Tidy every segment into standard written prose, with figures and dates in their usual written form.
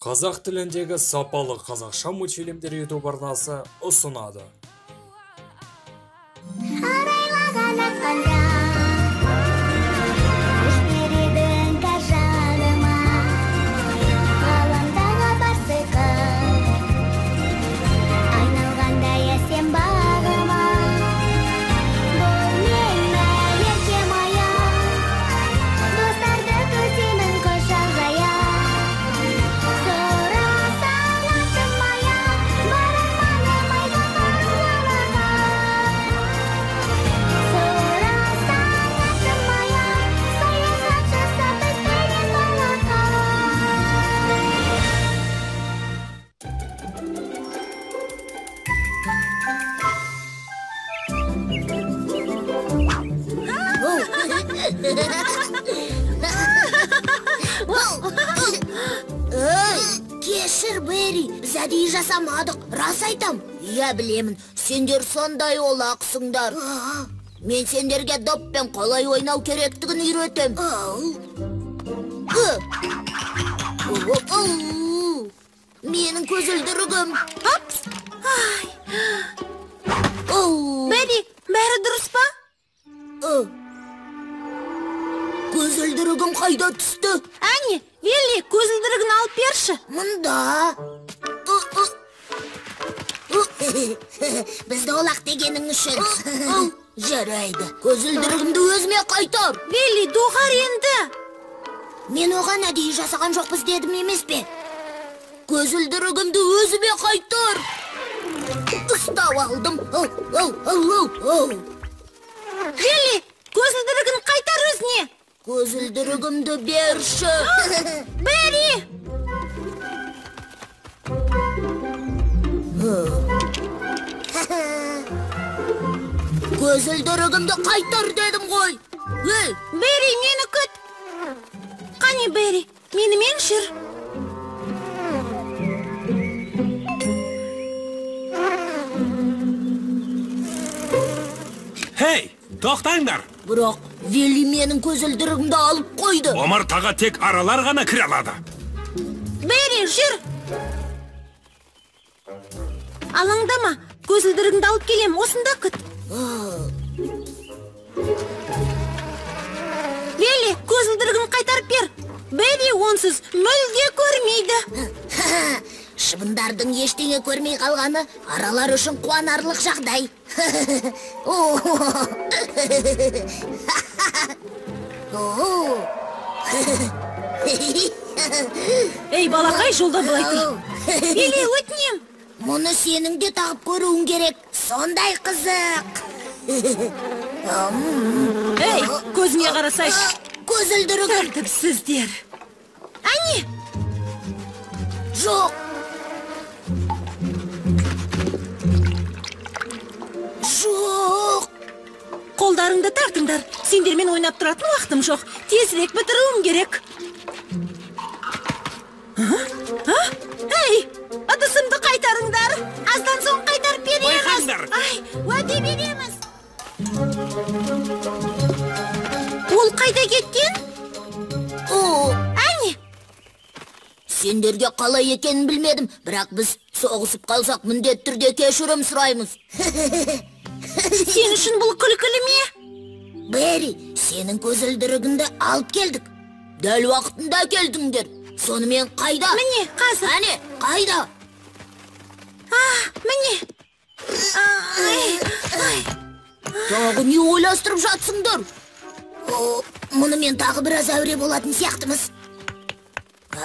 Қазақ тіліндегі сапалы қазақша мультфильмдер YouTube арнасы ұсынады. Кешір, Бэри, біз әдейі жасамадық, рас айтам. Иә, білемін, сендер сондай олақсыңдар. Мен сендерге доппен қалай ойнау керектігін үйретем. Менің көзілдірігім. Бэри, бәрі дұрыс па? Көзілдірігім қайда түсті? Әне, Вилли, көзілдірігін алып берші. Мұнда. Бізді олақ дегенің үшін. Жарайды, көзілдірігімді өзіме қайтар. Вилли, доғар енді. Мен оған әдейі жасаған жоқпыз дедім емес пе? Көзілдірігімді өзіме қайтар. Ұстап алдым. Вилли, көзілдірігін қайтар өзіне. Көзілдірігімді берші. Бэри! Көзілдірігімді қайтар дедім ғой. Бэри, мені күт. Қане, Бэри, менімен жүр. Хей, тоқтаңдар. Бірақ Вилли менің көзілдірігімді алып қойды. Омартаға тек аралар ғана кіре алады. Бэри, жүр. Алаңдама, көзілдірігімді алып келем, осында күт. Вилли, көзілдірігін қайтарып бер. Бэри онсыз мүлде көрмейді. Шыбындардың ештеңе көрмей қалғаны аралар үшін қуанарлық жағдай. Ей, балақай, жолда былай тұр. Вилли, өтінем. Мұны сенің де тағып көруің керек. Сондай қызық. Ей, көзіңе қарасайшы. Көзілдірігім. Тәртіпсіздер. Әне? Жоқ. Жоқ. Қолдарыңды тартыңдар. Сендермен ойнап тұратын уақытым жоқ. Тезірек бітіруім керек. Ей, ыдысымды қайтарыңдар. Аздан соң қайтарып береміз. Байқаңдар. Уәде береміз. Ол қайда кеткен? Әне? Сендерге қалай екенін білмедім, бірақ біз соғысып қалсақ міндетті түрде кешірім сұраймыз. Сен үшін бұл күлкілі ме? Бэри, сенің көзілдірігіңді алып келдік. Дәл уақытында келдіңдер. Сонымен қайда? Міне, қазір. Әне, қайда? Міне. Тағы не ойластырып жатсыңдар? Мұны мен тағы біраз әуре болатын сияқтымыз.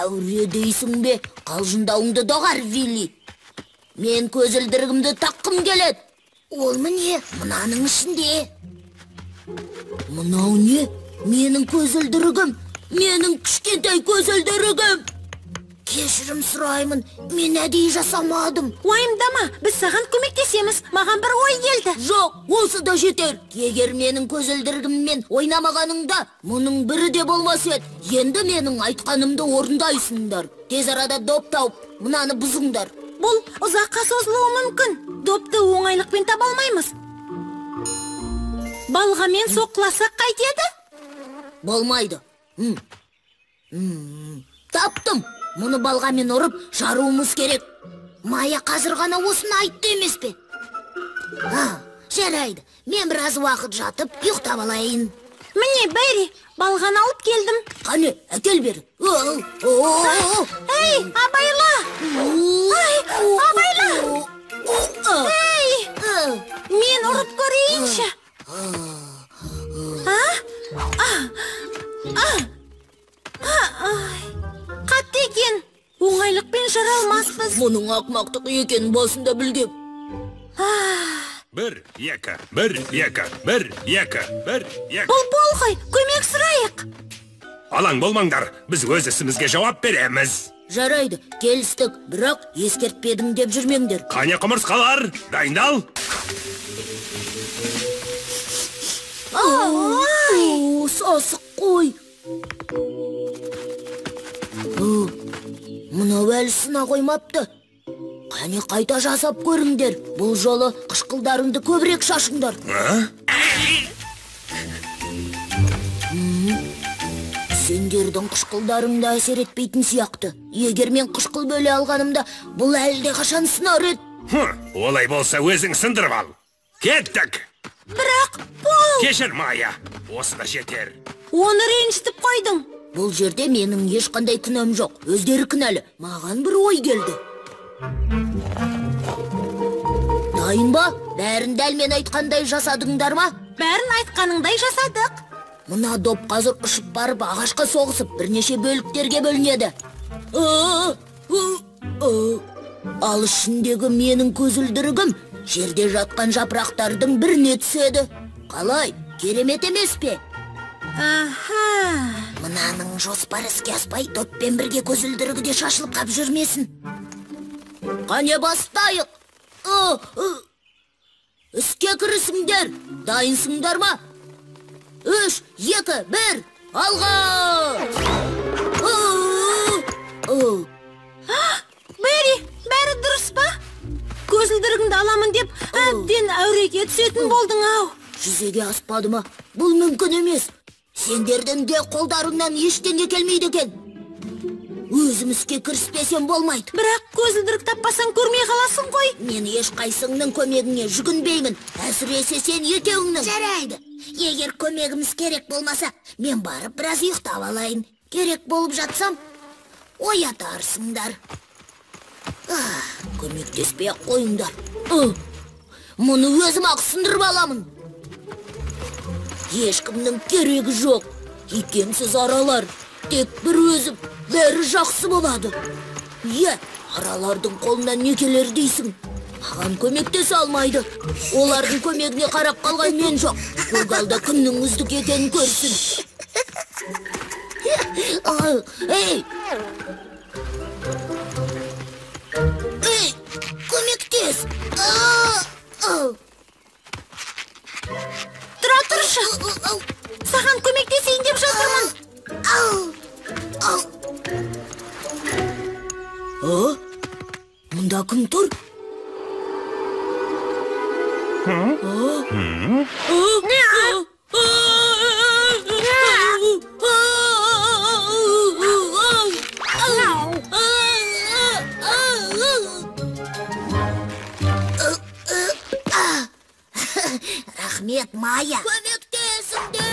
Әуре дейсің бе? Қалжыңдауыңды доғар, Вилли. Мен көзілдірігімді таққым келеді. Ол міне, мынаның ішінде. Мынау не? Менің көзілдірігім. Менің кішкентай көзілдірігім. Кешірім сұраймын, мен әдейі жасамадым. Уайымдама, біз саған көмектесеміз. Маған бір ой келді. Жоқ, осы да жетер. Егер менің көзілдірігіммен ойнамағаныңда, мұның бірі де болмас еді. Енді менің айтқанымды орындайсыңдар. Тез арада доп тауып, мынаны бұзыңдар. Бұл ұзаққа созылуы мүмкін. Допты оңайлықпен таба алмаймыз. Балғамен соққыласақ қайтеді? Болмайды. Таптым. Мұны балғамен ұрып, жаруымыз керек. Майя қазір ғана осыны айтты емес пе? Жарайды, мен біраз уақыт жатып, ұйықтап алайын. Міне, Бәйри, балған алып келдім. Қане, әкел бер. Ей, абайла! Абайла! Ей, мен ұрып көрейінші. Қатты екен, оңайлықпен жара алмаспыз. Мұның ақмақтық екенін басында білгем. Bir, екі, bir, екі, bir, екі, bir, екі. Бұл ғой, көмек сұрайық. Алаң болмаңдар, біз өз ісімізге жауап береміз. Жарайды, келістік, бірақ ескертпедің деп жүрмеңдер. Қане құмырсқалар, дайындал. Сасық қой. Мынау әлі сына қоймапты. Қане қайта жасап көріңдер. Бұл жолы қышқылдарыңды көбірек шашыңдар. Сендердің қышқылдарыңда әсер етпейтін сияқты. Егер мен қышқыл бөле алғанымда, бұл әлде қашан сынар еді. Олай болса өзің сындырып ал. Кеттік. Бірақ бұл... Кешір, Майя, осы да жетер. Оны ренжітіп қойдың. Бұл жерде менің ешқандай күнәм жоқ. Өздері кінәлі. Маған бір ой келді. Дайын ба? Бәрін дәл мен айтқандай жасадыңдар ма? Бәрін айтқаныңдай жасадық. Мына доп қазір ұшып барып ағашқа соғысып бірнеше бөліктерге бөлінеді. Ал ішіндегі менің көзілдірігім жерде жатқан жапырақтардың біріне түседі. Қалай? Керемет емес пе? Мынаның жоспары іске аспай, доппен бірге көзілдірігі де шашылып қап жүрмесін. Қане бастайық. Іске кірісіңдер. Дайынсыңдар ма? 3, 2, 1, алға! Бәйри, бәрі дұрыс па? Көзілдірігіңді аламын деп, әбден әуреге түсетін болдың ау. Жүзеге аспады ма? Бұл мүмкін емес. Сендердің де қолдарыңнан ештеңе келмейді екен. Өзім іске кіріспесем болмайды. Бірақ көзілдірік таппасаң көрмей қаласың ғой. Мен ешқайсыңның көмегіңе жүгінбеймін. Әсіресе сен екеуіңнің. Жарайды. Егер көмегіміз керек болмаса, мен барып біраз ұйықтап алайын. Керек болып жатсам, оятарсыңдар. Көмектеспей-ақ қойыңдар. Мұны өзім ақ сындырып аламын. Ешкімнің керегі жоқ. Икемсіз аралар. Тек бір өзім, бәрі жақсы болады. Аралардың қолынан не келер дейсің? Маған көмектесе алмайды. Олардың көмегіне қарап қалған мен жоқ. Көгалда кімнің үздік екенін көрсін. Ей! Көмектес! Тұра тұршы. Саған көмектесейін деп жатырмын. Мұнда кім тұр? Рахмет, Майя. Көмектесіңдер!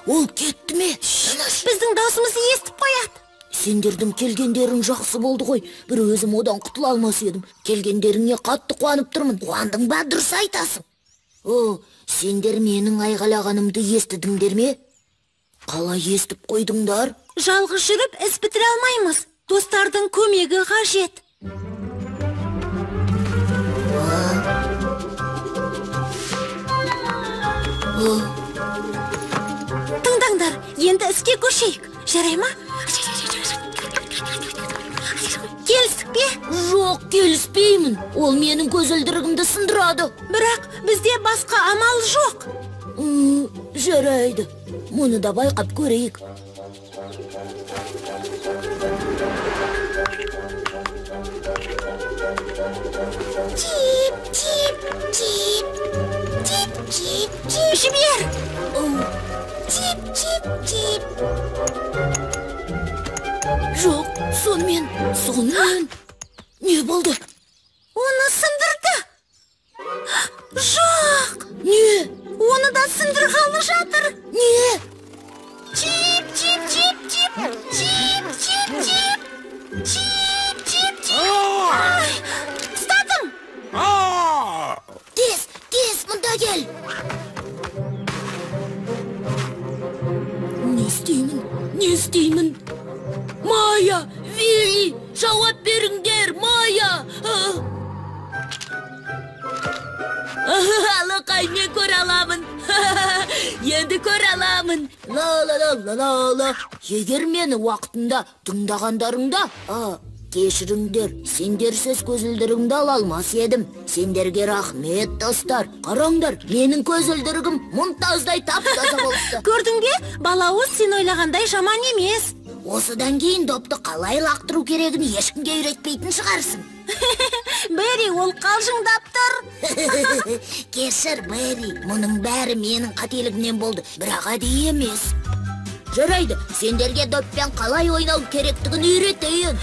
Ол кетті ме? Біздің даусымызды естіп қояды. Сендердің келгендерің жақсы болды ғой. Бір өзім одан құтыла алмас едім. Келгендеріңе қатты қуанып тұрмын. Қуандың ба? Дұрыс айтасың. Сендер менің айғайлағанымды естідіңдер ме? Қалай естіп қойдыңдар? Жалғыз жүріп іс бітіре алмаймыз. Достардың көмегі қажет. Тыңдаңдар, енді іске көшейік. Жарай ма? Келістік бе? Жоқ, келіспеймін. Ол менің көзілдірігімді сындырады. Бірақ бізде басқа амал жоқ. Жарайды. Мұны да байқап көрейік. Тип, тип, тип. Тип, тип, тип. Жібер. Тип, тип, тип. Жоқ, сонымен. Не болды? Оны сындырды. Жоқ. Не? Оны да сындырғалы жатыр. Не? Тип, тип, тип, тип. Тип, тип, тип. Тип, тип, тип. Ай, ұстадым. Тез, мұнда кел. Не істеймін? Майя, Вилли, жауап беріңдер, Майя. Алақай, мен көре аламын. Енді көре аламын. Ла. Егер мені уақытында тыңдағандарыңда, кешіріңдер, сендерсіз көзілдірігімді ала алмас едім. Сендерге рахмет, достар. Қараңдар, менің көзілдірігім мұнтаздай тап-таза болыпты. Көрдің бе? Балауыз сен ойлағандай жаман емес. Осыдан кейін допты қалай лақтыру керегін ешкімге үйретпейтін шығарсың. Бэри, ол қалжыңдап тұр. Кешір, Бэри, мұның бәрі менің қателігімнен болды, бірақ әдейі емес. Жарайды, сендерге доппен қалай ойнау керектігін үйретейін.